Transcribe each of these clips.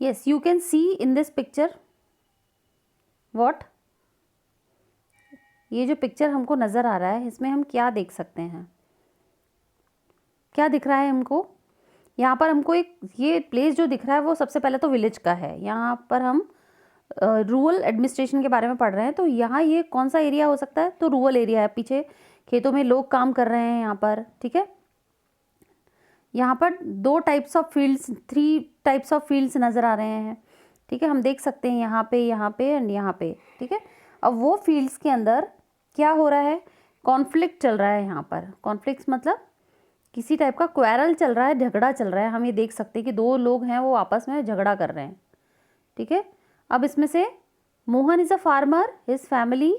Yes, you can see in this picture what? ये जो picture हमको नज़र आ रहा है इसमें हम क्या देख सकते हैं? क्या दिख रहा है हमको? यहाँ पर हमको एक ये प्लेस जो दिख रहा है वो सबसे पहले तो विलेज का है। यहाँ पर हम रूरल एडमिनिस्ट्रेशन के बारे में पढ़ रहे हैं, तो यहाँ ये कौन सा एरिया हो सकता है? तो रूरल एरिया है। पीछे खेतों में लोग काम कर रहे हैं यहाँ पर, ठीक है। यहाँ पर 2 types of fields, 3 types of fields नज़र आ रहे हैं, ठीक है। हम देख सकते हैं यहाँ पे एंड यहाँ पे, ठीक है। अब वो फील्ड्स के अंदर क्या हो रहा है? कॉन्फ्लिक्ट चल रहा है यहाँ पर। कॉन्फ्लिक्ट मतलब किसी टाइप का क्वेरल चल रहा है, झगड़ा चल रहा है। हम ये देख सकते हैं कि 2 लोग हैं वो आपस में झगड़ा कर रहे हैं, ठीक है। अब इसमें से Mohan is a farmer, his family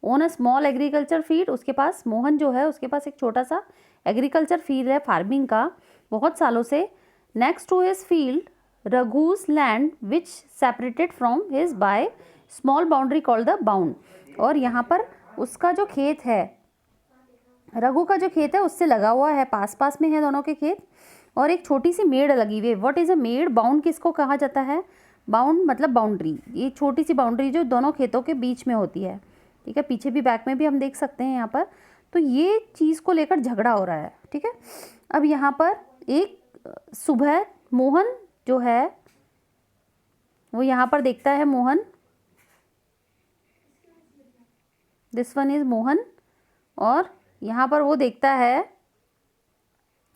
own a small agriculture field. उसके पास, मोहन जो है उसके पास एक छोटा सा एग्रीकल्चर फील्ड है फार्मिंग का बहुत सालों से। Next to his field Raghu's land which separated from his by small boundary called the bound. और यहाँ पर उसका जो खेत है, रघु का जो खेत है उससे लगा हुआ है, पास पास में है दोनों के खेत, और एक छोटी सी मेड़ लगी हुई है। व्हाट इज़ अ मेड़? बाउंड किसको कहा जाता है? बाउंड मतलब बाउंड्री, ये छोटी सी बाउंड्री जो दोनों खेतों के बीच में होती है, ठीक है। पीछे भी, बैक में भी हम देख सकते हैं यहाँ पर। तो ये चीज़ को लेकर झगड़ा हो रहा है, ठीक है। अब यहाँ पर एक सुबह मोहन जो है वो यहाँ पर देखता है, Mohan, this one is Mohan, और यहाँ पर वो देखता है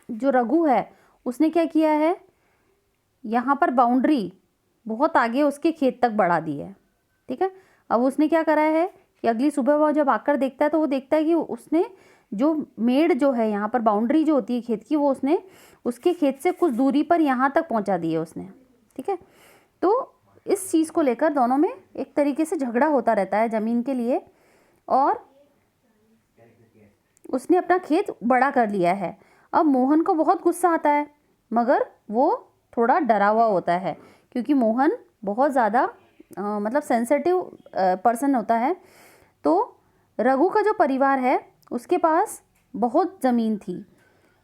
जो रघु है उसने क्या किया है, यहाँ पर बाउंड्री बहुत आगे उसके खेत तक बढ़ा दी है, ठीक है। अब उसने क्या करा है कि अगली सुबह वो जब आकर देखता है तो वो देखता है कि उसने जो मेड़ जो है यहाँ पर, बाउंड्री जो होती है खेत की, वो उसने उसके खेत से कुछ दूरी पर यहाँ तक पहुँचा दी है उसने, ठीक है। तो इस चीज़ को लेकर दोनों में एक तरीके से झगड़ा होता रहता है ज़मीन के लिए, और उसने अपना खेत बड़ा कर लिया है। अब मोहन को बहुत गुस्सा आता है, मगर वो थोड़ा डरा हुआ होता है क्योंकि मोहन बहुत ज़्यादा मतलब सेंसिटिव पर्सन होता है। तो रघु का जो परिवार है उसके पास बहुत ज़मीन थी।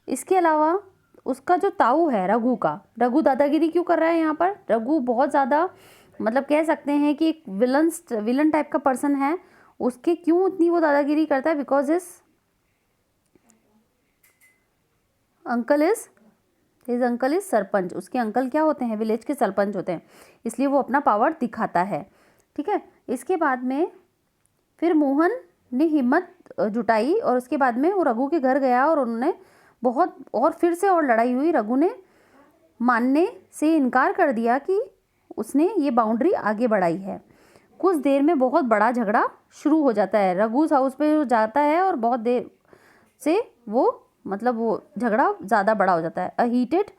इसके अलावा उसका जो ताऊ है रघु का, रघु दादागिरी क्यों कर रहा है यहाँ पर? रघु बहुत ज़्यादा मतलब कह सकते हैं कि एक विलन टाइप का पर्सन है। उसके क्यों इतनी वो दादागिरी करता है? Because his uncle is sarpanch. उसके अंकल क्या होते हैं? विलेज के सरपंच होते हैं, इसलिए वो अपना पावर दिखाता है, ठीक है। इसके बाद में फिर मोहन ने हिम्मत जुटाई और उसके बाद में वो रघु के घर गया और उन्होंने बहुत, और फिर से और लड़ाई हुई। रघु ने मानने से इनकार कर दिया कि उसने ये बाउंड्री आगे बढ़ाई है। कुछ देर में बहुत बड़ा झगड़ा शुरू हो जाता है। रघु हाउस पे जाता है और बहुत देर से वो मतलब वो झगड़ा ज़्यादा बड़ा हो जाता है। अ हीटेड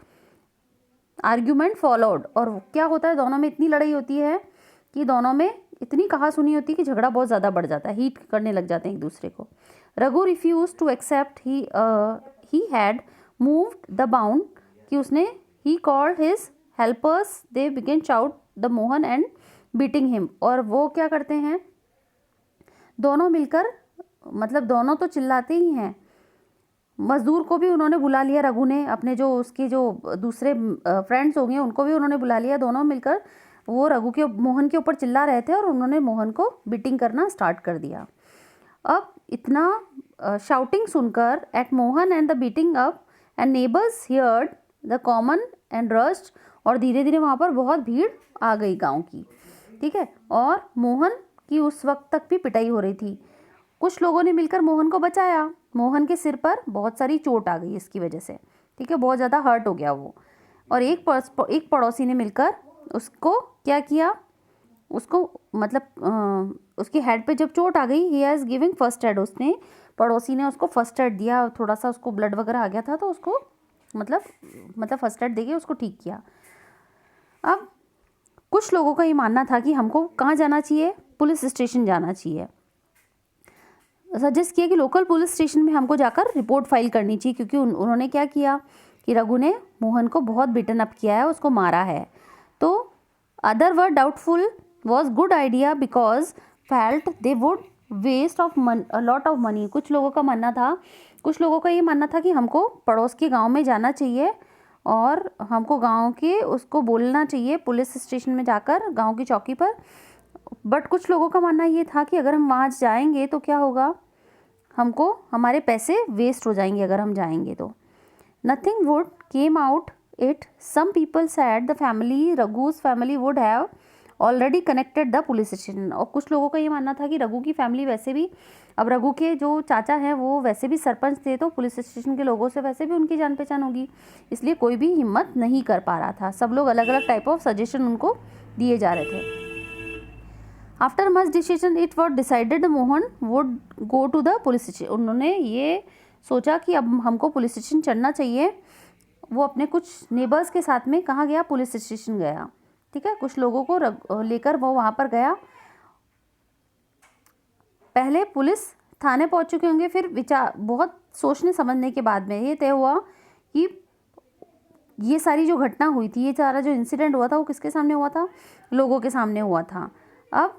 आर्ग्यूमेंट फॉलोड। और क्या होता है, दोनों में इतनी लड़ाई होती है कि दोनों में इतनी कहासुनी होती है कि झगड़ा बहुत ज़्यादा बढ़ जाता है, हीट करने लग जाते हैं एक दूसरे को। Raghu refuse to accept he had moved the bound, कि उसने ही called his helpers, they begin shout the Mohan and beating him. और वो क्या करते हैं, दोनों मिलकर, मतलब दोनों तो चिल्लाते ही हैं। मजदूर को भी उन्होंने बुला लिया, रघु ने अपने जो उसके जो दूसरे फ्रेंड्स होंगे उनको भी उन्होंने बुला लिया। दोनों मिलकर वो रघु के मोहन के ऊपर चिल्ला रहे थे और उन्होंने मोहन को बीटिंग करना स्टार्ट कर दिया। अब इतना शाउटिंग सुनकर at Mohan and the beating up and neighbours heard the common and rust. और धीरे धीरे वहाँ पर बहुत भीड़ आ गई गाँव की, ठीक है। और मोहन की उस वक्त तक भी पिटाई हो रही थी। कुछ लोगों ने मिलकर मोहन को बचाया। मोहन के सिर पर बहुत सारी चोट आ गई इसकी वजह से, ठीक है, बहुत ज़्यादा हर्ट हो गया वो। और एक पड़ोसी ने मिलकर उसको क्या किया, उसको मतलब उसके हेड पे जब चोट आ गई, he has giving first aid, उसने पड़ोसी ने उसको फर्स्ट एड दिया। थोड़ा सा उसको ब्लड वगैरह आ गया था तो उसको मतलब फर्स्ट एड देके उसको ठीक किया। अब कुछ लोगों का ये मानना था कि हमको कहाँ जाना चाहिए, पुलिस स्टेशन जाना चाहिए। सजेस्ट किया कि लोकल पुलिस स्टेशन में हमको जाकर रिपोर्ट फाइल करनी चाहिए, क्योंकि उन्होंने क्या किया कि रघु ने मोहन को बहुत बिटन अप किया है, उसको मारा है। तो other were doubtful was good idea because felt they would waste of lot of money. कुछ लोगों का ये मानना था कि हमको पड़ोस के गांव में जाना चाहिए और हमको गांव के उसको बोलना चाहिए पुलिस स्टेशन में जाकर, गांव की चौकी पर। बट कुछ लोगों का मानना ये था कि अगर हम वहाँ जाएंगे तो क्या होगा, हमको हमारे पैसे वेस्ट हो जाएंगे अगर हम जाएंगे तो। Nothing would came out it, some people said the family, Raghu's family would have already connected the police station. और कुछ लोगों का ये मानना था कि रघु की फैमिली वैसे भी, अब रघु के जो चाचा हैं वो वैसे भी सरपंच थे, तो पुलिस स्टेशन के लोगों से वैसे भी उनकी जान पहचान होगी, इसलिए कोई भी हिम्मत नहीं कर पा रहा था। सब लोग अलग अलग टाइप ऑफ सजेशन उनको दिए जा रहे थे। After much decision it was decided Mohan would go to the police station. उन्होंने ये सोचा कि अब हमको पुलिस स्टेशन चढ़ना चाहिए। वो अपने कुछ नेबर्स के साथ में कहाँ गया, पुलिस स्टेशन गया। ठीक है, कुछ लोगों को लेकर वो वहाँ पर गया। पहले पुलिस थाने पहुँच चुके होंगे, फिर विचार बहुत सोचने समझने के बाद में ये तय हुआ कि ये सारी जो घटना हुई थी, ये सारा जो इंसिडेंट हुआ था वो किसके सामने हुआ था, लोगों के सामने हुआ था। अब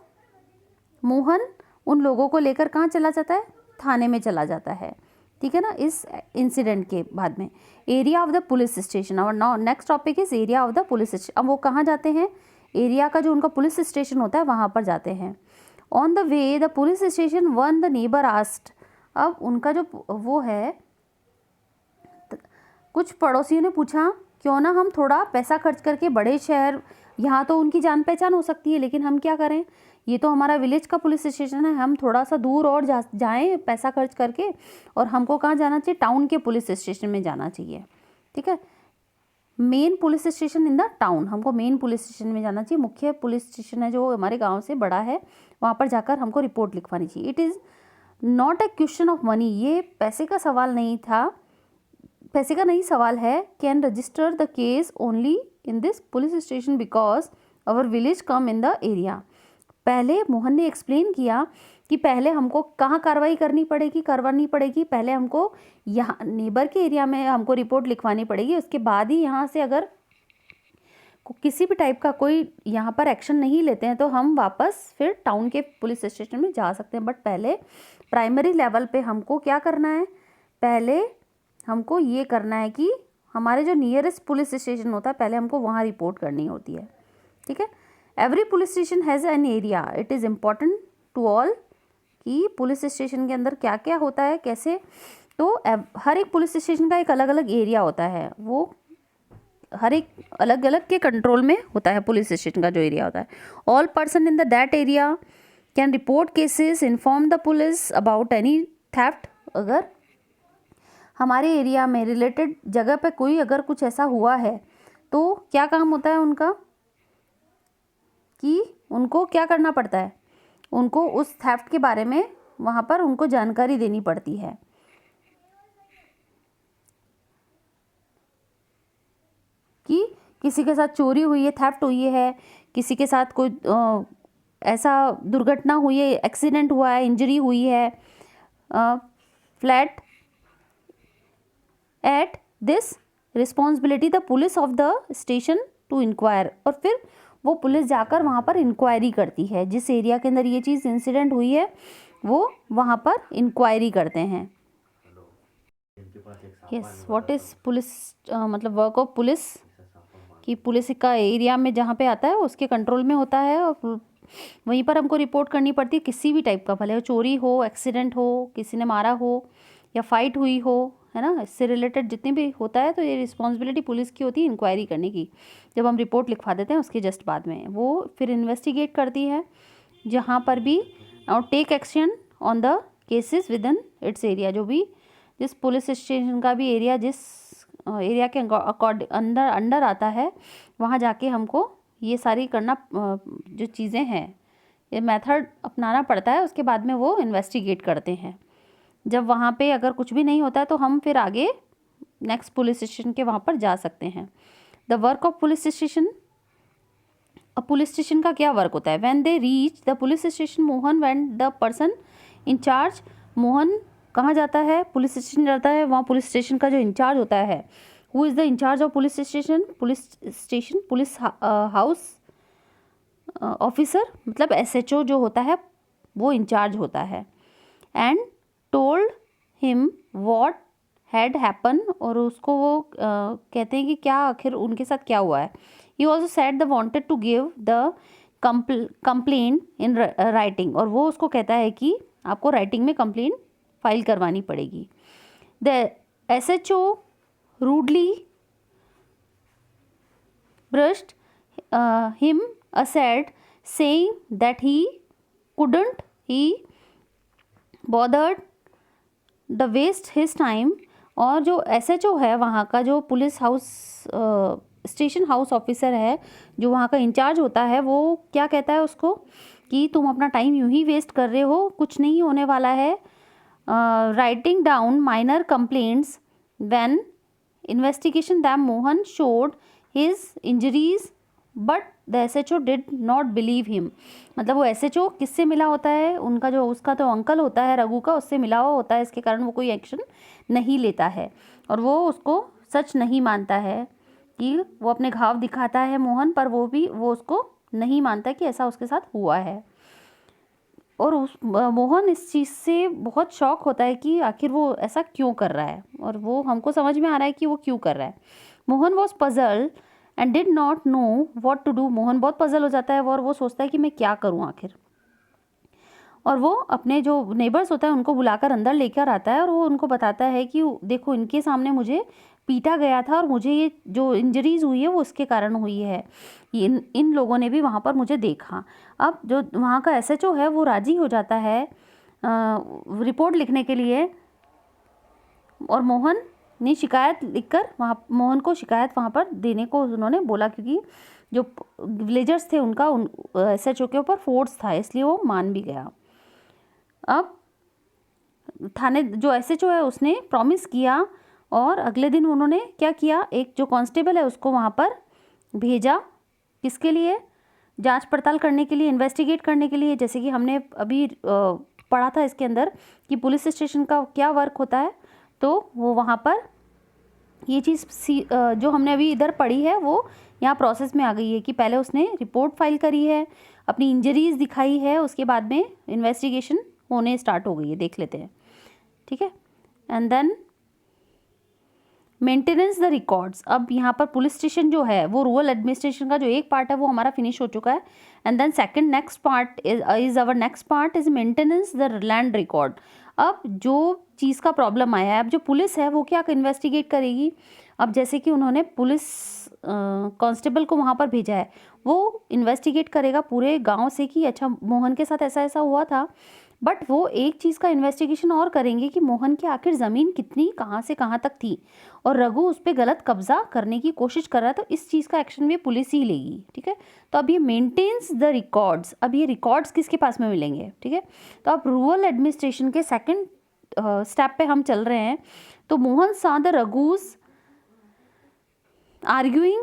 मोहन उन लोगों को लेकर कहाँ चला जाता है, थाने में चला जाता है। ठीक है ना, इस इंसिडेंट के बाद में area of the police station. और now next topic is area of the police station. अब वो कहाँ जाते हैं, एरिया का जो उनका पुलिस स्टेशन होता है वहाँ पर जाते हैं। On the way the police station one the neighbour asked. अब उनका जो वो है, कुछ पड़ोसियों ने पूछा क्यों ना हम थोड़ा पैसा खर्च करके बड़े शहर, यहाँ तो उनकी जान पहचान हो सकती है, लेकिन हम क्या करें, ये तो हमारा विलेज का पुलिस स्टेशन है, हम थोड़ा सा दूर और जाएं पैसा खर्च करके, और हमको कहाँ जाना चाहिए, टाउन के पुलिस स्टेशन में जाना चाहिए। ठीक है, main police station in the town, हमको मेन पुलिस स्टेशन में जाना चाहिए। मुख्य पुलिस स्टेशन है जो हमारे गांव से बड़ा है, वहाँ पर जाकर हमको रिपोर्ट लिखवानी चाहिए। It is not a question of money, ये पैसे का सवाल नहीं था, पैसे का नहीं सवाल है। Can register the case only in this police station because our village come in the area. पहले मोहन ने एक्सप्लेन किया कि पहले हमको कहाँ करवानी पड़ेगी, पहले हमको यहाँ नेबर के एरिया में हमको रिपोर्ट लिखवानी पड़ेगी, उसके बाद ही यहाँ से अगर किसी भी टाइप का कोई यहाँ पर एक्शन नहीं लेते हैं तो हम वापस फिर टाउन के पुलिस स्टेशन में जा सकते हैं। बट पहले प्राइमरी लेवल पे हमको क्या करना है, पहले हमको ये करना है कि हमारे जो नियरेस्ट पुलिस स्टेशन होता है पहले हमको वहाँ रिपोर्ट करनी होती है। ठीक है, every police station has an area, it is important to all कि पुलिस स्टेशन के अंदर क्या क्या होता है, कैसे। तो हर एक पुलिस स्टेशन का एक अलग अलग एरिया होता है, वो हर एक अलग अलग के कंट्रोल में होता है पुलिस स्टेशन का जो एरिया होता है। All person in the that area can report cases, inform the police about any theft. अगर हमारे एरिया में रिलेटेड जगह पे कोई अगर कुछ ऐसा हुआ है तो क्या काम होता है उनका, कि उनको क्या करना पड़ता है, उनको उस थेफ्ट के बारे में वहाँ पर उनको जानकारी देनी पड़ती है। कि किसी के साथ चोरी हुई है, थेफ्ट हुई है, किसी के साथ कोई ऐसा दुर्घटना हुई है, एक्सीडेंट हुआ है, इंजरी हुई है, flat at this responsibility the police of the station to inquire. और फिर वो पुलिस जाकर वहाँ पर इंक्वायरी करती है, जिस एरिया के अंदर ये चीज़ इंसिडेंट हुई है वो वहाँ पर इंक्वायरी करते हैं। यस, व्हाट इज़ पुलिस, मतलब वर्क ऑफ पुलिस, कि पुलिस का एरिया में जहाँ पे आता है उसके कंट्रोल में होता है, और वहीं पर हमको रिपोर्ट करनी पड़ती है किसी भी टाइप का, भले चोरी हो, एक्सीडेंट हो, किसी ने मारा हो या फाइट हुई हो, है ना, इससे रिलेटेड जितनी भी होता है तो ये रिस्पॉन्सिबिलिटी पुलिस की होती है इंक्वायरी करने की। जब हम रिपोर्ट लिखवा देते हैं उसके जस्ट बाद में वो फिर इन्वेस्टिगेट करती है जहाँ पर भी, और take action on the cases within its area. जो भी जिस पुलिस स्टेशन का भी एरिया जिस एरिया के अंडर आता है वहाँ जाके हमको ये सारी करना, जो चीज़ें हैं ये मेथड अपनाना पड़ता है। उसके बाद में वो इन्वेस्टिगेट करते हैं। जब वहाँ पे अगर कुछ भी नहीं होता है तो हम फिर आगे नेक्स्ट पुलिस स्टेशन के वहाँ पर जा सकते हैं। The work of police station, अब पुलिस स्टेशन का क्या वर्क होता है। When they reach the police station Mohan went the person in charge. Mohan कहाँ जाता है, पुलिस स्टेशन जाता है। वहाँ पुलिस स्टेशन का जो इंचार्ज होता है, who is the incharge of police station, police house officer, मतलब SHO जो होता है वो इंचार्ज होता है। And told him what had happen, और उसको वो कहते हैं कि क्या आखिर उनके साथ क्या हुआ है. He also said the wanted to give the complaint in writing, और वो उसको कहता है कि आपको राइटिंग में कंप्लेंट फाइल करवानी पड़ेगी. The SHO rudely brushed him aside, saying that he couldn't bothered the waste his time. और जो SHO है वहाँ का, जो police house station house officer है, जो वहाँ का इंचार्ज होता है, वो क्या कहता है उसको कि तुम अपना टाइम यूं ही वेस्ट कर रहे हो, कुछ नहीं होने वाला है. Writing down minor complaints when investigation that Mohan showed his injuries but the SHO did not believe him. मतलब वो SHO किससे मिला होता है, उनका जो उसका तो अंकल होता है रघु का, उससे मिला हुआ होता है, इसके कारण वो कोई एक्शन नहीं लेता है और वो उसको सच नहीं मानता है कि वो अपने घाव दिखाता है मोहन, पर वो उसको नहीं मानता कि ऐसा उसके साथ हुआ है. और मोहन इस चीज़ से बहुत शॉक होता है कि आखिर वो ऐसा क्यों कर रहा है, और वो हमको समझ में आ रहा है कि वो क्यों कर रहा है. Mohan was puzzled and did not know what to do. Mohan बहुत पजल हो जाता है और वो सोचता है कि मैं क्या करूं आखिर. और वो अपने जो नेबर्स होता है उनको बुलाकर अंदर लेकर आता है और वो उनको बताता है कि देखो इनके सामने मुझे पीटा गया था और मुझे ये जो इंजरीज हुई है वो उसके कारण हुई है. इन लोगों ने भी वहाँ पर मुझे देखा. अब जो वहाँ का SHO है वो राजी हो जाता है रिपोर्ट लिखने के लिए, और मोहन ने शिकायत लिखकर मोहन को शिकायत वहाँ पर देने को उन्होंने बोला, क्योंकि जो विलेजर्स थे उनका SHO के ऊपर फोर्स था, इसलिए वो मान भी गया. अब थाने जो SHO है उसने प्रॉमिस किया और अगले दिन उन्होंने क्या किया, एक जो कांस्टेबल है उसको वहाँ पर भेजा. किसके लिए? जांच पड़ताल करने के लिए, इन्वेस्टिगेट करने के लिए. जैसे कि हमने अभी पढ़ा था इसके अंदर कि पुलिस स्टेशन का क्या वर्क होता है, तो वो वहाँ पर ये चीज़ जो हमने अभी इधर पढ़ी है वो यहाँ प्रोसेस में आ गई है कि पहले उसने रिपोर्ट फाइल करी है, अपनी इंजरीज दिखाई है, उसके बाद में इन्वेस्टिगेशन होने स्टार्ट हो गई है. देख लेते हैं, ठीक है. And then maintenance the records. अब यहाँ पर पुलिस स्टेशन जो है वो रूरल एडमिनिस्ट्रेशन का जो एक पार्ट है वो हमारा फिनिश हो चुका है. And then second next part is our next part is maintenance the land record. अब जो चीज़ का प्रॉब्लम आया है, अब जो पुलिस है वो क्या इन्वेस्टिगेट करेगी. अब जैसे कि उन्होंने पुलिस कांस्टेबल को वहाँ पर भेजा है, वो इन्वेस्टिगेट करेगा पूरे गाँव से कि अच्छा मोहन के साथ ऐसा ऐसा हुआ था. बट वो एक चीज़ का इन्वेस्टिगेशन और करेंगे कि मोहन की आखिर ज़मीन कितनी कहाँ से कहाँ तक थी, और रघु उस पर गलत कब्जा करने की कोशिश कर रहा है, तो इस चीज़ का एक्शन भी पुलिस ही लेगी. ठीक है. तो अब ये मेंटेन्स द रिकॉर्ड्स. अब ये रिकॉर्ड्स किसके पास में मिलेंगे? ठीक है. तो अब रूरल एडमिनिस्ट्रेशन के सेकंड स्टेप पे हम चल रहे हैं. तो मोहन सा the Raghu's arguing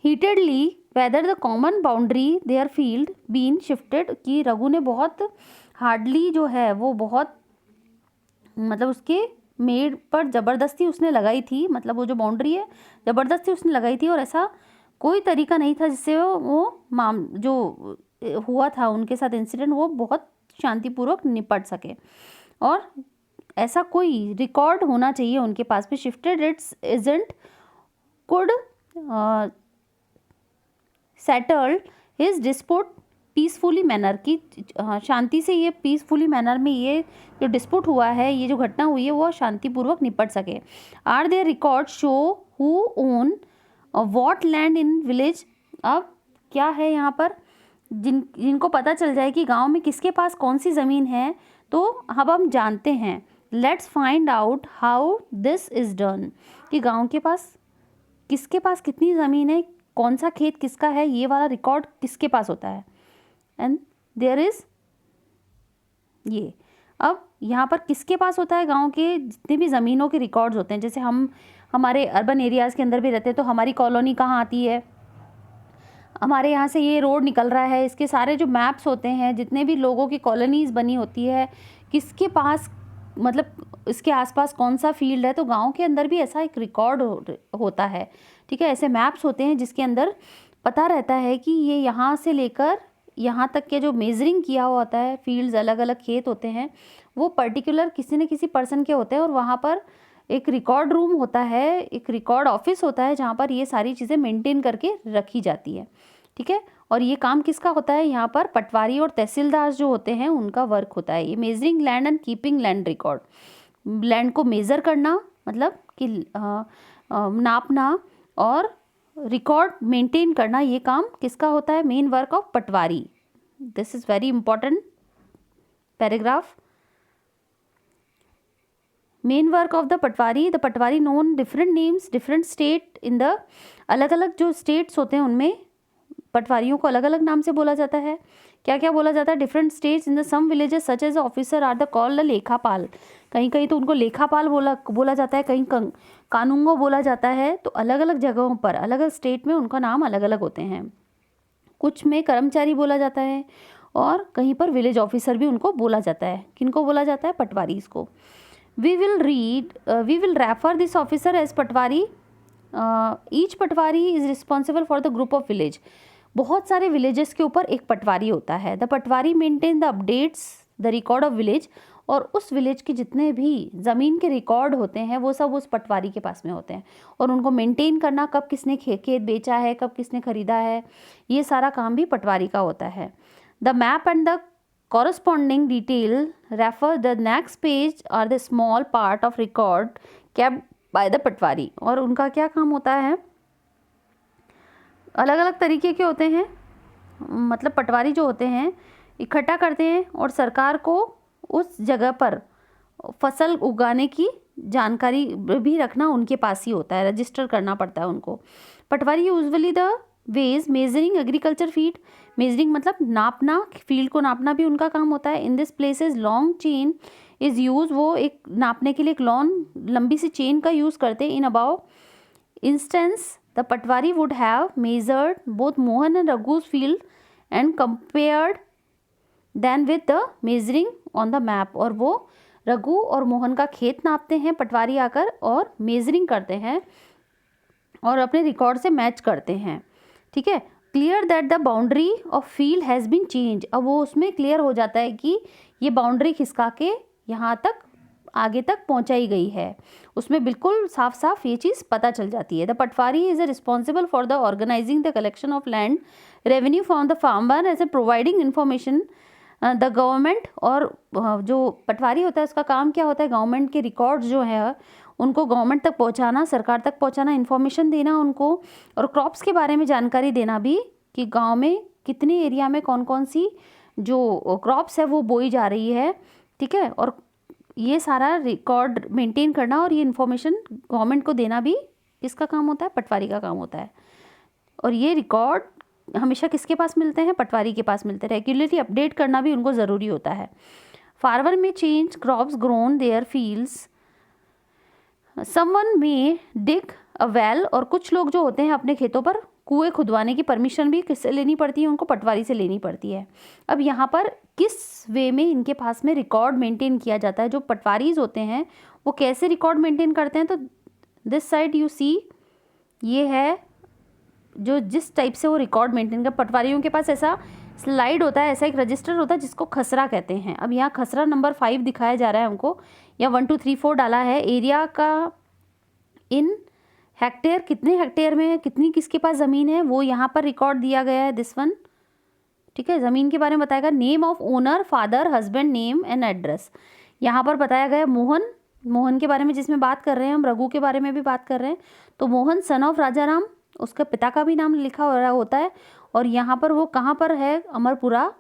heatedly whether the common boundary there field been shifted. कि रघु ने बहुत हार्डली जो है वो बहुत मतलब उसके मेड पर ज़बरदस्ती उसने लगाई थी, मतलब वो जो बाउंड्री है ज़बरदस्ती उसने लगाई थी, और ऐसा कोई तरीका नहीं था जिससे वो जो हुआ था उनके साथ इंसिडेंट वो बहुत शांतिपूर्वक निपट सके. और ऐसा कोई रिकॉर्ड होना चाहिए उनके पास भी. Shifted it's isn't could settled his dispute peacefully manner. की शांति से ये पीसफुली मैनर में ये जो डिस्प्यूट हुआ है, ये जो घटना हुई है वो शांतिपूर्वक निपट सके. Are their record show who own what land in village. अब क्या है यहाँ पर, जिनको पता चल जाए कि गांव में किसके पास कौन सी ज़मीन है, तो अब हम जानते हैं. Let's find out how this is done. कि गांव के पास किसके पास कितनी ज़मीन है, कौन सा खेत किसका है, ये वाला रिकॉर्ड किसके पास होता है. एंड देयर इज़ ये. अब यहाँ पर किसके पास होता है, गांव के जितने भी ज़मीनों के रिकॉर्ड्स होते हैं. जैसे हम हमारे अर्बन एरियाज़ के अंदर भी रहते हैं, तो हमारी कॉलोनी कहाँ आती है, हमारे यहाँ से ये रोड निकल रहा है, इसके सारे जो मैप्स होते हैं, जितने भी लोगों की कॉलोनीज़ बनी होती है, किसके पास मतलब इसके आसपास कौन सा फील्ड है. तो गांव के अंदर भी ऐसा एक रिकॉर्ड होता है. ठीक है. ऐसे मैप्स होते हैं जिसके अंदर पता रहता है कि ये यहाँ से लेकर यहाँ तक के जो मेजरिंग किया हुआ होता है, फील्ड्स अलग अलग खेत होते हैं, वो पर्टिकुलर किसी न किसी पर्सन के होते हैं, और वहाँ पर एक रिकॉर्ड रूम होता है, एक रिकॉर्ड ऑफिस होता है जहाँ पर ये सारी चीज़ें मेंटेन करके रखी जाती है, ठीक है। और ये काम किसका होता है, यहाँ पर पटवारी और तहसीलदार जो होते हैं उनका वर्क होता है। ये measuring land and keeping land record, land को मेज़र करना मतलब कि नापना और रिकॉर्ड मेंटेन करना, ये काम किसका होता है, main work of Patwari. This is very important paragraph. Main work of the Patwari known different names different state in the, अलग अलग जो स्टेट्स होते हैं उनमें पटवारियों को अलग अलग नाम से बोला जाता है। क्या क्या बोला जाता है, different states in the some villages such as officer are the called lekhapal, कहीं कहीं तो उनको लेखापाल बोला जाता है, कहीं कानूंगो बोला जाता है। तो अलग अलग जगहों पर अलग अलग स्टेट में उनका नाम अलग अलग होते हैं। कुछ में कर्मचारी बोला जाता है और कहीं पर विलेज ऑफिसर भी उनको बोला जाता है। किनको बोला जाता है, पटवारी इसको। We will refer this officer as patwari. Each patwari is responsible for the group of village. बहुत सारे विलेजेस के ऊपर एक पटवारी होता है। The patwari maintain the updates the record of village, और उस विलेज के जितने भी ज़मीन के रिकॉर्ड होते हैं वो सब उस पटवारी के पास में होते हैं, और उनको मेंटेन करना, कब किसने खेत बेचा है, कब किसने खरीदा है, ये सारा काम भी पटवारी का होता है। The map and the corresponding detail refer the next page are the small part of record kept by the पटवारी। और उनका क्या काम होता है, अलग अलग तरीके के होते हैं। मतलब पटवारी जो होते हैं इकट्ठा करते हैं और सरकार को उस जगह पर फसल उगाने की जानकारी भी रखना उनके पास ही होता है, रजिस्टर करना पड़ता है उनको। Patwari usually the was measuring agriculture field, measuring मतलब नापना, फील्ड को नापना भी उनका काम होता है। In this places long chain is use, वो एक नापने के लिए एक लंबी सी चेन का यूज़ करते हैं। In above instance the patwari would have measured both Mohan and Raghu's field and compared then with the measuring on the map. और वो रघु और मोहन का खेत नापते हैं पटवारी आकर और मेजरिंग करते हैं और अपने रिकॉर्ड से मैच करते हैं, ठीक है। Clear that the boundary of field has been change, अब वो उसमें क्लियर हो जाता है कि ये बाउंड्री खिसका के यहाँ तक आगे तक पहुँचाई गई है, उसमें बिल्कुल साफ साफ ये चीज़ पता चल जाती है। The patwari is responsible for the organizing the collection of land revenue from the farmer as a providing information the government. और जो पटवारी होता है उसका काम क्या होता है, गवर्नमेंट के रिकॉर्ड्स जो है उनको गवर्नमेंट तक पहुंचाना, सरकार तक पहुंचाना, इन्फॉर्मेशन देना उनको, और क्रॉप्स के बारे में जानकारी देना भी कि गांव में कितने एरिया में कौन कौन सी जो क्रॉप्स है वो बोई जा रही है, ठीक है। और ये सारा रिकॉर्ड मेंटेन करना और ये इन्फॉर्मेशन गवर्नमेंट को देना भी किसका काम होता है, पटवारी का काम होता है। और ये रिकॉर्ड हमेशा किसके पास मिलते हैं, पटवारी के पास मिलते हैं। रेगुलरली अपडेट करना भी उनको ज़रूरी होता है। फार्मर में change crops grown there fields, someone में डिग अ वेल, और कुछ लोग जो होते हैं अपने खेतों पर कुएं खुदवाने की परमिशन भी किससे लेनी पड़ती है, उनको पटवारी से लेनी पड़ती है। अब यहाँ पर किस वे में इनके पास में रिकॉर्ड मेंटेन किया जाता है, जो पटवारीज होते हैं वो कैसे रिकॉर्ड मेंटेन करते हैं। तो दिस साइड यू सी, ये है जो जिस टाइप से वो रिकॉर्ड मेंटेन कर, पटवारियों के पास ऐसा स्लाइड होता है, ऐसा एक रजिस्टर होता है जिसको खसरा कहते हैं। अब यहाँ खसरा नंबर 5 दिखाया जा रहा है हमको, या 1 2 3 4 डाला है। एरिया का इन हेक्टेयर, कितने हेक्टेयर में है, कितनी किसके पास ज़मीन है वो यहाँ पर रिकॉर्ड दिया गया है, दिस वन, ठीक है। ज़मीन के बारे में बताएगा, name of owner, father, husband name and address. यहाँ पर बताया गया मोहन के बारे में जिसमें बात कर रहे हैं हम, रघु के बारे में भी बात कर रहे हैं। तो मोहन सन ऑफ राजा राम, उसका पिता का भी नाम लिखा हो रहा होता है, और यहाँ पर वो कहाँ पर है, अमरपुरा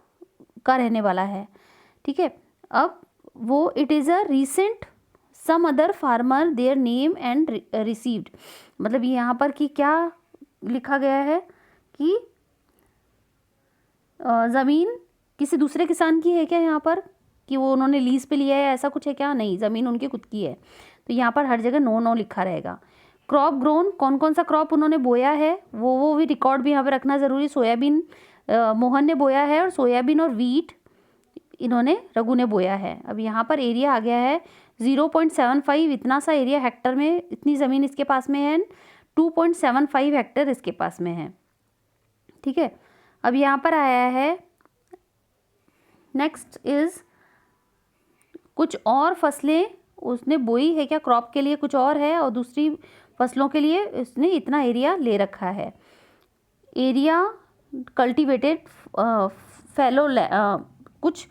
का रहने वाला है, ठीक है। अब वो it is a recent some other farmer their name and received, मतलब यहाँ पर कि क्या लिखा गया है कि ज़मीन किसी दूसरे किसान की है क्या, यहाँ पर कि वो उन्होंने लीज पे लिया है, ऐसा कुछ है क्या, नहीं, ज़मीन उनकी खुद की है। तो यहाँ पर हर जगह नो लिखा रहेगा। क्रॉप ग्रोन, कौन कौन सा क्रॉप उन्होंने बोया है वो भी रिकॉर्ड भी यहाँ पर रखना ज़रूरी। सोयाबीन मोहन ने बोया है, और सोयाबीन और वीट इन्होंने रघु ने बोया है। अब यहाँ पर एरिया आ गया है 0.75, इतना सा एरिया हेक्टर में, इतनी ज़मीन इसके पास में है, 2.75 हेक्टर इसके पास में है, ठीक है। अब यहाँ पर आया है नेक्स्ट इज़ कुछ और फसलें उसने बोई है क्या क्रॉप के लिए कुछ और है और दूसरी फसलों के लिए उसने इतना एरिया ले रखा है। एरिया कल्टीवेटेड फैलो कुछ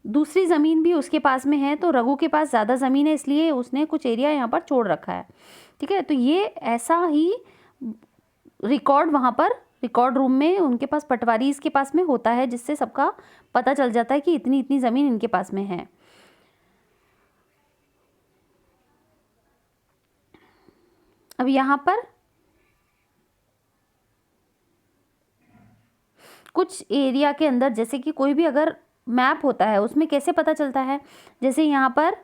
दूसरी ज़मीन भी उसके पास में है, तो रघु के पास ज़्यादा ज़मीन है इसलिए उसने कुछ एरिया यहाँ पर छोड़ रखा है। ठीक है, तो ये ऐसा ही रिकॉर्ड वहाँ पर रिकॉर्ड रूम में उनके पास पटवारी इसके पास में होता है, जिससे सबका पता चल जाता है कि इतनी इतनी ज़मीन इनके पास में है। अब यहाँ पर कुछ एरिया के अंदर जैसे कि कोई भी अगर मैप होता है उसमें कैसे पता चलता है, जैसे यहाँ पर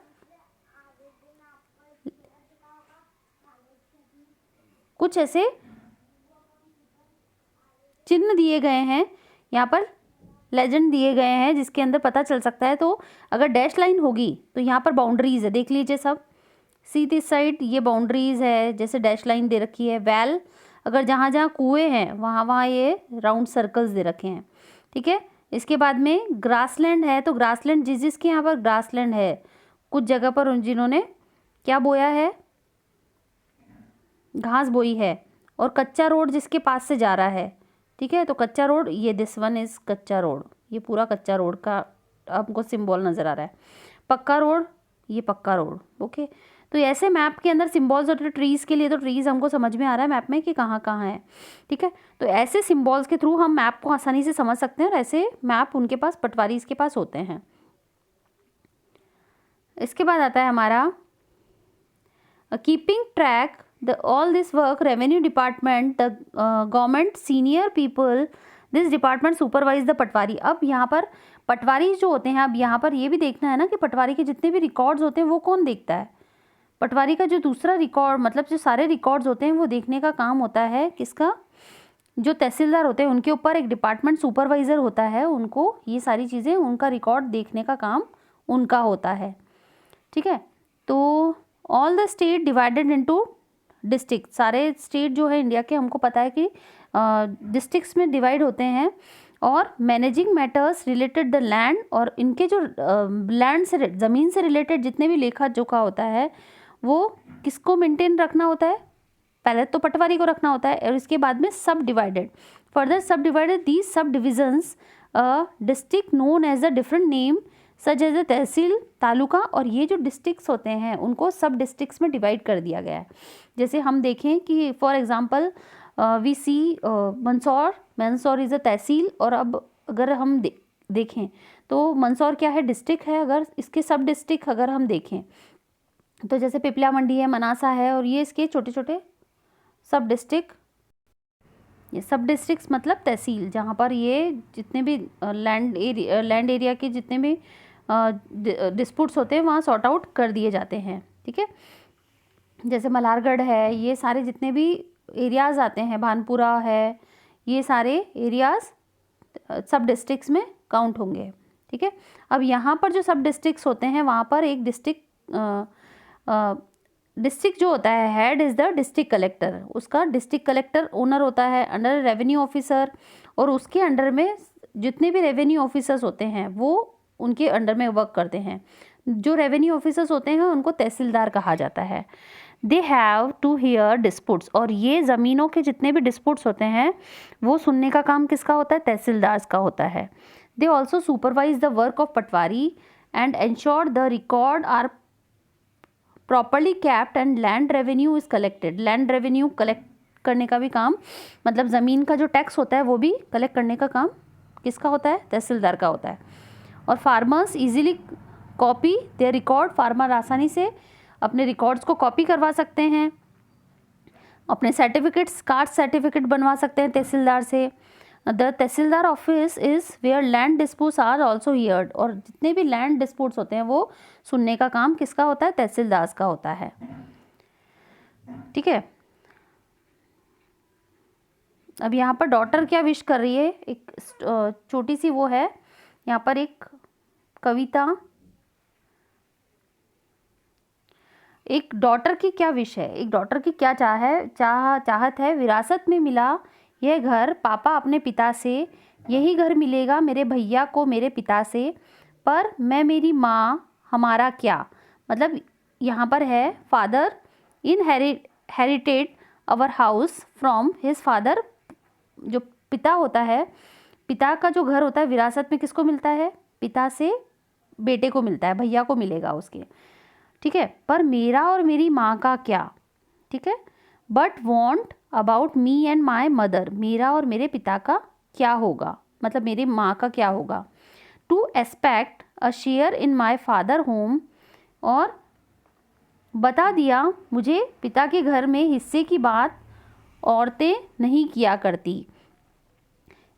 कुछ ऐसे चिन्ह दिए गए हैं, यहाँ पर लेजेंड दिए गए हैं जिसके अंदर पता चल सकता है। तो अगर डैश लाइन होगी तो यहाँ पर बाउंड्रीज है, देख लीजिए सब, सी दिस साइड ये बाउंड्रीज है, जैसे डैश लाइन दे रखी है। वेल अगर जहाँ जहाँ कुएँ हैं वहाँ वहाँ ये राउंड सर्कल्स दे रखे हैं। ठीक है, इसके बाद में ग्रासलैंड है, तो ग्रासलैंड जिसके यहाँ पर ग्रासलैंड है कुछ जगह पर जिन्होंने क्या बोया है, घास बोई है, और कच्चा रोड जिसके पास से जा रहा है। ठीक है, तो कच्चा रोड ये दिस वन इज कच्चा रोड, ये पूरा कच्चा रोड का आपको सिंबल नज़र आ रहा है। पक्का रोड ये पक्का रोड। ओके, तो ऐसे मैप के अंदर सिंबल्स होते हैं। ट्रीज़ के लिए तो ट्रीज़ हमको समझ में आ रहा है मैप में कि कहाँ कहाँ है। ठीक है, तो ऐसे सिंबल्स के थ्रू हम मैप को आसानी से समझ सकते हैं, और ऐसे मैप उनके पास पटवारी इसके पास होते हैं। इसके बाद आता है हमारा keeping track all this work revenue department, the government senior people, this department supervise the पटवारी। अब यहाँ पर पटवारी जो होते हैं, अब यहाँ पर ये भी देखना है ना कि पटवारी के जितने भी रिकॉर्ड्स होते हैं वो कौन देखता है। पटवारी का जो दूसरा रिकॉर्ड मतलब जो सारे रिकॉर्ड्स होते हैं वो देखने का काम होता है किसका, जो तहसीलदार होते हैं उनके ऊपर एक डिपार्टमेंट सुपरवाइज़र होता है, उनको ये सारी चीज़ें उनका रिकॉर्ड देखने का काम उनका होता है। ठीक है, तो all the state divided into district, सारे स्टेट जो है इंडिया के हमको पता है कि डिस्ट्रिक्ट्स में डिवाइड होते हैं, और managing matters related the land, और इनके जो लैंड से ज़मीन से रिलेटेड जितने भी लेखा जोखा होता है वो किसको मेंटेन रखना होता है, पहले तो पटवारी को रखना होता है, और इसके बाद में sub divided, further sub divided these sub divisions district known as a different name such as a tehsil, taluka, और ये जो डिस्ट्रिक्ट्स होते हैं उनको सब डिस्ट्रिक्ट्स में डिवाइड कर दिया गया है। जैसे हम देखें कि for example we see Mandsaur is a tehsil, और अब अगर हम देखें तो मंदसौर क्या है, डिस्ट्रिक्ट है। अगर इसके सब डिस्ट्रिक्ट अगर हम देखें तो जैसे पिपला मंडी है, मनासा है, और ये इसके छोटे छोटे सब डिस्ट्रिक्ट, ये सब डिस्ट्रिक्ट्स मतलब तहसील, जहाँ पर ये जितने भी लैंड एरिया के जितने भी डिस्प्यूट्स होते हैं वहाँ सॉर्ट आउट कर दिए जाते हैं। ठीक है, जैसे मल्हारगढ़ है, ये सारे जितने भी एरियाज़ आते हैं, भानपुरा है, ये सारे एरियाज़ सब डिस्ट्रिक्ट्स में काउंट होंगे। ठीक है, अब यहाँ पर जो सब डिस्ट्रिक्ट्स होते हैं वहाँ पर एक डिस्ट्रिक्ट जो होता है head is the district collector, उसका डिस्ट्रिक्ट कलेक्टर ओनर होता है अंडर रेवेन्यू ऑफिसर, और उसके अंडर में जितने भी रेवेन्यू ऑफिसर्स होते हैं वो उनके अंडर में वर्क करते हैं। जो रेवेन्यू ऑफिसर्स होते हैं उनको तहसीलदार कहा जाता है। They have to hear disputes, और ये ज़मीनों के जितने भी डिस्प्यूट्स होते हैं वो सुनने का काम किसका होता है, तहसीलदार का होता है। They also supervise the work of patwari and ensure the record are properly kept and land revenue is collected. Land revenue collect करने का भी काम, मतलब ज़मीन का जो टैक्स होता है वो भी कलेक्ट करने का काम किसका होता है, तहसीलदार का होता है। और farmers easily copy their record, farmer आसानी से अपने रिकॉर्ड्स को कॉपी करवा सकते हैं, अपने सर्टिफिकेट्स कास्ट सर्टिफिकेट बनवा सकते हैं तहसीलदार से। The tehsildar office is where land disputes are also heard, और जितने भी लैंड डिस्प्यूट्स होते हैं वो सुनने का काम किसका होता है, तहसीलदार का होता है। ठीक है, अब यहाँ पर डॉटर क्या विश कर रही है, एक छोटी सी वो है यहाँ पर एक कविता, एक डॉटर की क्या विश है, एक डॉटर की क्या चाहत है। विरासत में मिला यह घर पापा अपने पिता से, यही घर मिलेगा मेरे भैया को मेरे पिता से, पर मैं मेरी माँ हमारा क्या, मतलब यहाँ पर है father inherited our house from his father. जो पिता होता है, पिता का जो घर होता है विरासत में किसको मिलता है? पिता से बेटे को मिलता है, भैया को मिलेगा उसके, ठीक है। पर मेरा और मेरी माँ का क्या, ठीक है। But want about me and my mother, मेरा और मेरे पिता का क्या होगा, मतलब मेरी माँ का क्या होगा। To expect a share in my father home, और बता दिया मुझे पिता के घर में हिस्से की बात औरतें नहीं किया करती।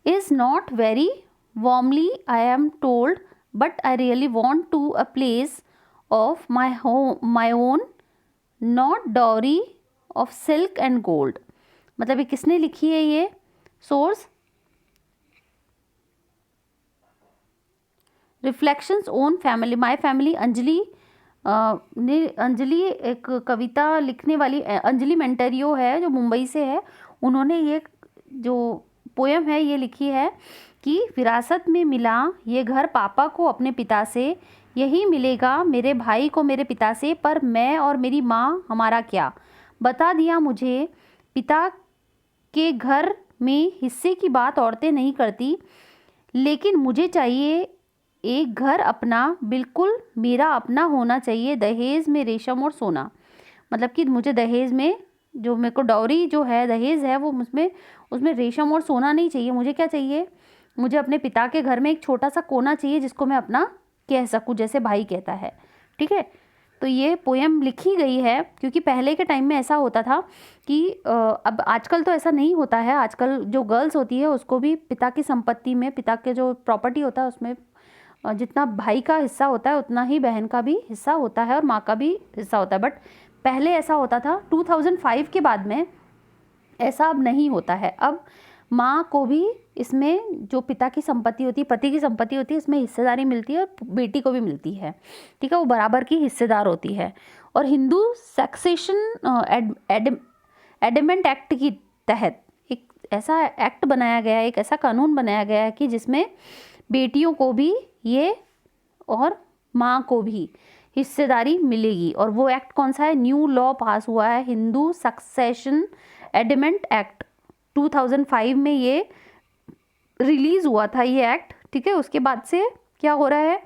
Is not very warmly I am told, but I really want to a place of my own, not dowry of silk and gold. मतलब ये किसने लिखी है? ये source reflections on family, my family. Anjali एक कविता लिखने वाली अंजलि मेंटेरियो है जो मुंबई से है, उन्होंने ये जो पोयम है ये लिखी है कि विरासत में मिला ये घर पापा को अपने पिता से, यही मिलेगा मेरे भाई को मेरे पिता से, पर मैं और मेरी माँ हमारा क्या। बता दिया मुझे पिता के घर में हिस्से की बात औरतें नहीं करती, लेकिन मुझे चाहिए एक घर अपना, बिल्कुल मेरा अपना होना चाहिए, दहेज में रेशम और सोना। मतलब कि मुझे दहेज में जो मेरे को डॉरी जो है दहेज है वो उसमें रेशम और सोना नहीं चाहिए। मुझे क्या चाहिए? मुझे अपने पिता के घर में एक छोटा सा कोना चाहिए जिसको मैं अपना कह सकूं, जैसे भाई कहता है, ठीक है। तो ये पोएम लिखी गई है क्योंकि पहले के टाइम में ऐसा होता था कि अब आजकल तो ऐसा नहीं होता है। आजकल जो गर्ल्स होती है उसको भी पिता की संपत्ति में, पिता के जो प्रॉपर्टी होता है उसमें जितना भाई का हिस्सा होता है उतना ही बहन का भी हिस्सा होता है और माँ का भी हिस्सा होता है। बट पहले ऐसा होता था। 2005 के बाद में ऐसा अब नहीं होता है। अब माँ को भी इसमें जो पिता की संपत्ति होती है, पति की संपत्ति होती है, इसमें हिस्सेदारी मिलती है और बेटी को भी मिलती है, ठीक है। वो बराबर की हिस्सेदार होती है। और हिंदू सक्सेशन एडमेंट एक्ट के तहत एक ऐसा एक्ट बनाया गया है, एक ऐसा कानून बनाया गया है कि जिसमें बेटियों को भी ये और माँ को भी हिस्सेदारी मिलेगी। और वो एक्ट कौन सा है? न्यू लॉ पास हुआ है, हिंदू सक्सेशन एडमेंट एक्ट 2005 में ये रिलीज हुआ था ये एक्ट, ठीक है। उसके बाद से क्या हो रहा है?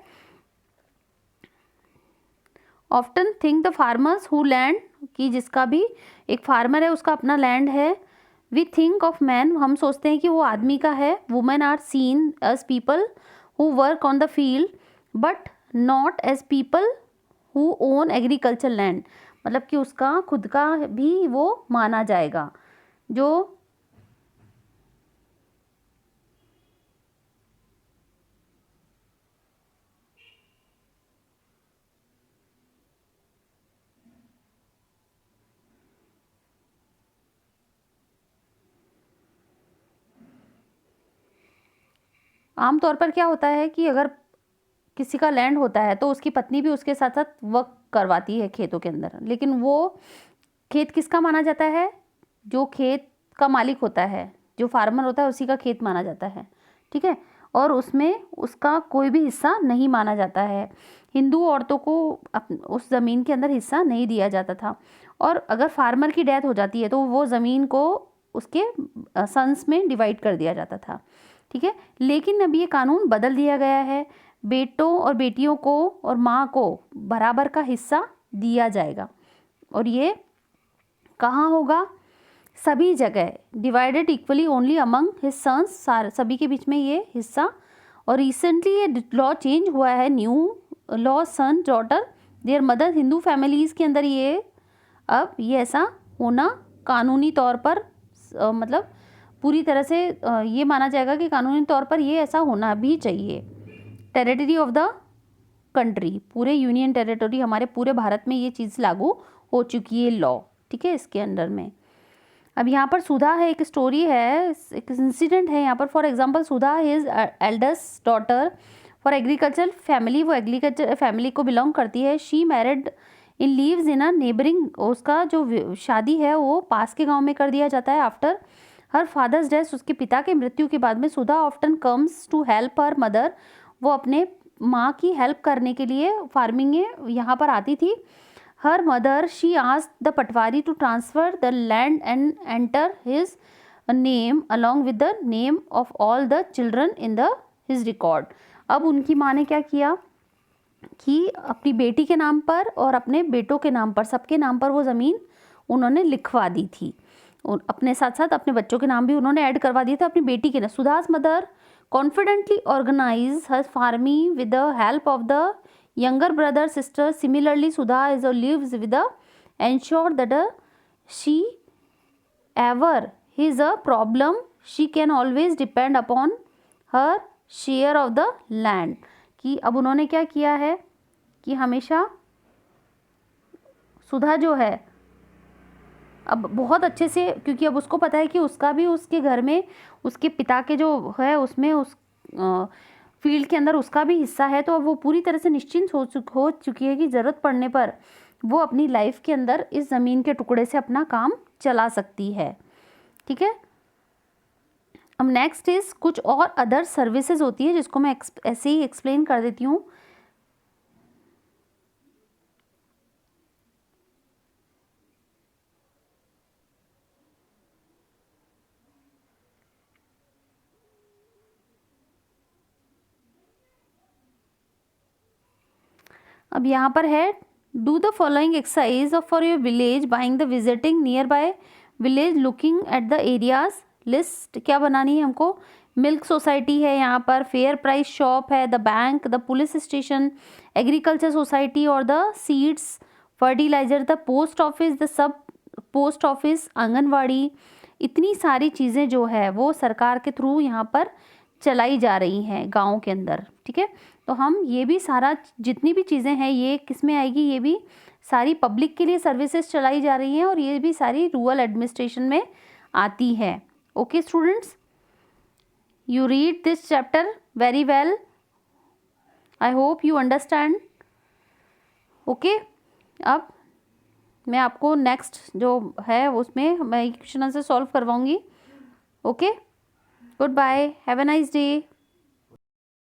Often think the farmers who land, कि जिसका भी एक फार्मर है उसका अपना लैंड है। वी थिंक ऑफ मैन, हम सोचते हैं कि वो आदमी का है। Women are seen as people who work on the field but not as people who own agriculture land. मतलब कि उसका खुद का भी वो माना जाएगा। जो आमतौर पर क्या होता है कि अगर किसी का लैंड होता है तो उसकी पत्नी भी उसके साथ साथ वर्क करवाती है खेतों के अंदर, लेकिन वो खेत किसका माना जाता है? जो खेत का मालिक होता है, जो फार्मर होता है, उसी का खेत माना जाता है, ठीक है। और उसमें उसका कोई भी हिस्सा नहीं माना जाता है। हिंदू औरतों को उस ज़मीन के अंदर हिस्सा नहीं दिया जाता था। और अगर फार्मर की डेथ हो जाती है तो वो ज़मीन को उसके सन्स में डिवाइड कर दिया जाता था, ठीक है। लेकिन अब ये कानून बदल दिया गया है। बेटों और बेटियों को और माँ को बराबर का हिस्सा दिया जाएगा। और ये कहाँ होगा? सभी जगह, divided equally only among his sons, सभी के बीच में ये हिस्सा। और रिसेंटली ये लॉ चेंज हुआ है, new law, son daughter there mother. Hindu families के अंदर ये अब ये ऐसा होना कानूनी तौर पर मतलब पूरी तरह से ये माना जाएगा कि कानूनी तौर पर ये ऐसा होना भी चाहिए। टेरिटरी ऑफ द कंट्री, पूरे यूनियन टेरिटरी, हमारे पूरे भारत में ये चीज़ लागू हो चुकी है लॉ, ठीक है, इसके अंडर में। अब यहाँ पर सुधा है, एक स्टोरी है, एक इंसिडेंट है यहाँ पर। For example, Sudha his eldest daughter for agriculture family, वो एग्रीकल्चर फैमिली को बिलोंग करती है। She married in leaves in a neighbouring, उसका जो शादी है वो पास के गाँव में कर दिया जाता है। आफ्टर हर फादर्स डेथ, उसके पिता के मृत्यु के बाद में Sudha often comes to help her mother, वो अपने माँ की हेल्प करने के लिए फार्मिंग में यहाँ पर आती थी। Her mother she asked the patwari to transfer the land and enter his name along with the name of all the children in the his record. अब उनकी माँ ने क्या किया कि अपनी बेटी के नाम पर और अपने बेटों के नाम पर, सबके नाम पर वो ज़मीन उन्होंने लिखवा दी थी, और अपने साथ साथ अपने बच्चों के नाम भी उन्होंने ऐड करवा दिया था अपनी बेटी के नाम। Sudha's mother confidently organise her farming with the help of the younger brother sister. Similarly, Sudha is lives with a ensure that she ever is a problem she can always depend upon her share of the land. कि अब उन्होंने क्या किया है कि हमेशा सुधा जो है अब बहुत अच्छे से, क्योंकि अब उसको पता है कि उसका भी उसके घर में उसके पिता के जो है उसमें उस फील्ड के अंदर उसका भी हिस्सा है, तो अब वो पूरी तरह से निश्चिंत हो चुकी है कि ज़रूरत पड़ने पर वो अपनी लाइफ के अंदर इस ज़मीन के टुकड़े से अपना काम चला सकती है। ठीक है, अब नेक्स्ट इज कुछ और अदर सर्विसेज होती है जिसको मैं ऐसे ही एक्सप्लेन कर देती हूँ। अब यहाँ पर है do the following exercise for your village बाइंग the visiting nearby village looking at the areas. List क्या बनानी है हमको? मिल्क सोसाइटी है, यहाँ पर फेयर प्राइस शॉप है, the bank, the police station, agriculture society और the seeds fertiliser, the post office, the sub post office, anganwadi. इतनी सारी चीज़ें जो है वो सरकार के थ्रू यहाँ पर चलाई जा रही हैं गाँव के अंदर। ठीक है, तो हम ये भी सारा जितनी भी चीज़ें हैं ये किस में आएगी? ये भी सारी पब्लिक के लिए सर्विसेज चलाई जा रही हैं और ये भी सारी रूरल एडमिनिस्ट्रेशन में आती है। Okay students, you read this chapter very well, I hope you understand. Okay, अब मैं आपको नेक्स्ट जो है उसमें मैं क्वेश्चन आंसर सॉल्व करवाऊंगी। Okay, good bye, have a nice day.